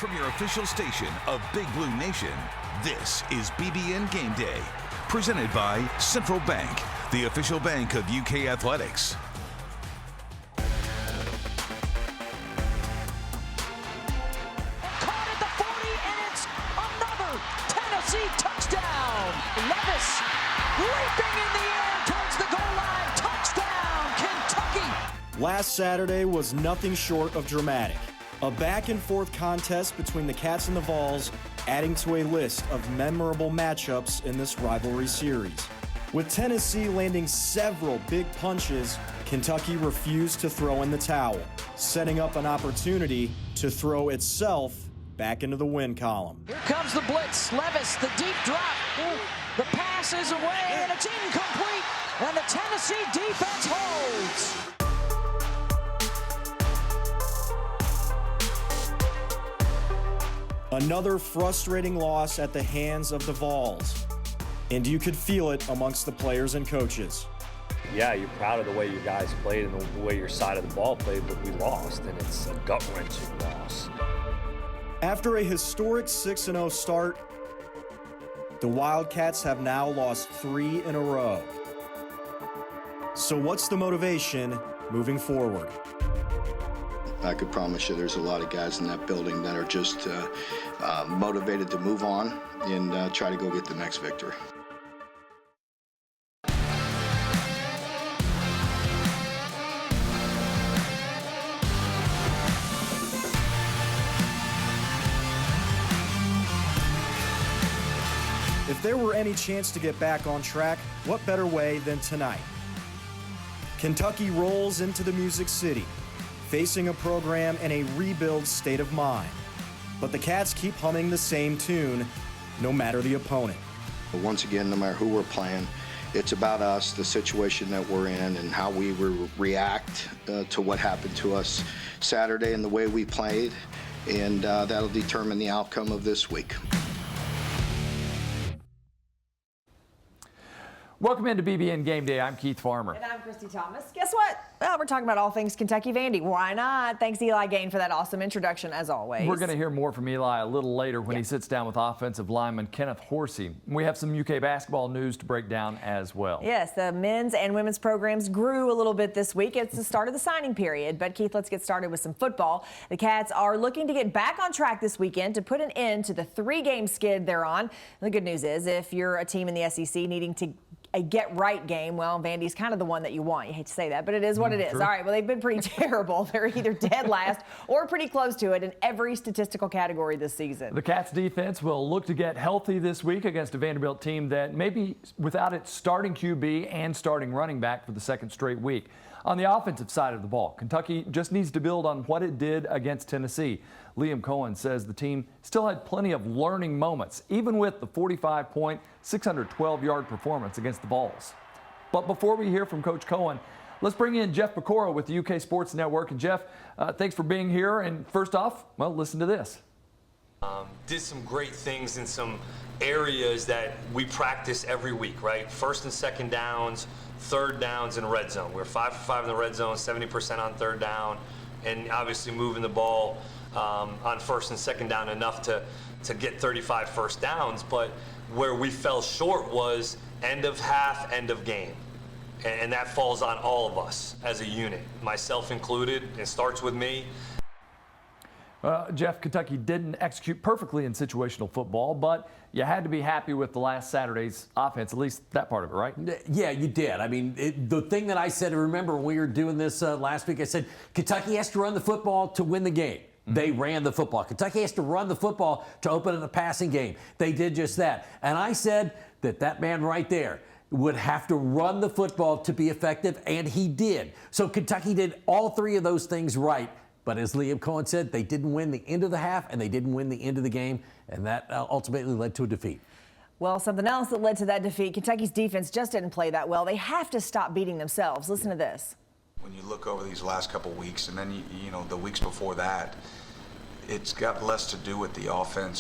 From your official station of Big Blue Nation, this is BBN Game Day, presented by Central Bank, the official bank of UK Athletics. Caught at the 40, and it's another Tennessee touchdown. Levis leaping in the air towards the goal line. Touchdown, Kentucky. Last Saturday was nothing short of dramatic. A back-and-forth contest between the Cats and the Vols, adding to a list of memorable matchups in this rivalry series. With Tennessee landing several big punches, Kentucky refused to throw in the towel, setting up an opportunity to throw itself back into the win column. Here comes the blitz. Levis, the deep drop. The pass is away, and it's incomplete. And the Tennessee defense holds. Another frustrating loss at the hands of the Vols. And you could feel it amongst the players and coaches. Yeah, you're proud of the way your guys played and the way your side of the ball played, but we lost, and it's a gut-wrenching loss. After a historic 6-0 start, the Wildcats have now lost 3 in a row. So what's the motivation moving forward? I could promise you there's a lot of guys in that building that are just motivated to move on and try to go get the next victory. If there were any chance to get back on track, what better way than tonight? Kentucky rolls into the Music City, facing a program in a rebuild state of mind. But the Cats keep humming the same tune, no matter the opponent. But once again, no matter who we're playing, it's about us, the situation that we're in, and how we react to what happened to us Saturday and the way we played, and that'll determine the outcome of this week. Welcome into BBN Game Day. I'm Keith Farmer. And I'm Christy Thomas. Guess what? Well, we're talking about all things Kentucky Vandy. Why not? Thanks, Eli Gain, for that awesome introduction, as always. We're going to hear more from Eli a little later when he sits down with offensive lineman Kenneth Horsey. We have some UK basketball news to break down as well. Yes, the men's and women's programs grew a little bit this week. It's the start of the signing period. But, Keith, let's get started with some football. The Cats are looking to get back on track this weekend to put an end to the 3-game skid they're on. The good news is, if you're a team in the SEC needing to a get-right game, well, Vandy's kind of the one that you want. You hate to say that, but it is what it is. True. All right, well, they've been pretty terrible. They're either dead last or pretty close to it in every statistical category this season. The Cats defense will look to get healthy this week against a Vanderbilt team that may be without its starting QB and starting running back for the second straight week. On the offensive side of the ball, Kentucky just needs to build on what it did against Tennessee. Liam Cohen says the team still had plenty of learning moments, even with the 45-point, 612-yard performance against the Vols. But before we hear from Coach Cohen, let's bring in Jeff Pecora with the UK Sports Network. And Jeff, thanks for being here. And first off, well, listen to this. Did some great things in some areas that we practice every week, right? First and second downs, third downs, and red zone. We're 5 for 5 in the red zone, 70% on third down, and obviously moving the ball on first and second down enough to get 35 first downs. But where we fell short was end of half, end of game. And that falls on all of us as a unit, myself included. It starts with me. Jeff, Kentucky didn't execute perfectly in situational football, but you had to be happy with the last Saturday's offense, at least that part of it, right? Yeah, you did. I mean, the thing that I said, remember when we were doing this last week, I said Kentucky has to run the football to win the game. They ran the football. Kentucky has to run the football to open in a passing game. They did just that. And I said that man right there would have to run the football to be effective, and he did. So Kentucky did all 3 of those things right. But as Liam Cohen said, they didn't win the end of the half, and they didn't win the end of the game, and that ultimately led to a defeat. Well, something else that led to that defeat, Kentucky's defense just didn't play that well. They have to stop beating themselves. Listen to this. When you look over these last couple weeks, and then you know the weeks before that, it's got less to do with the offense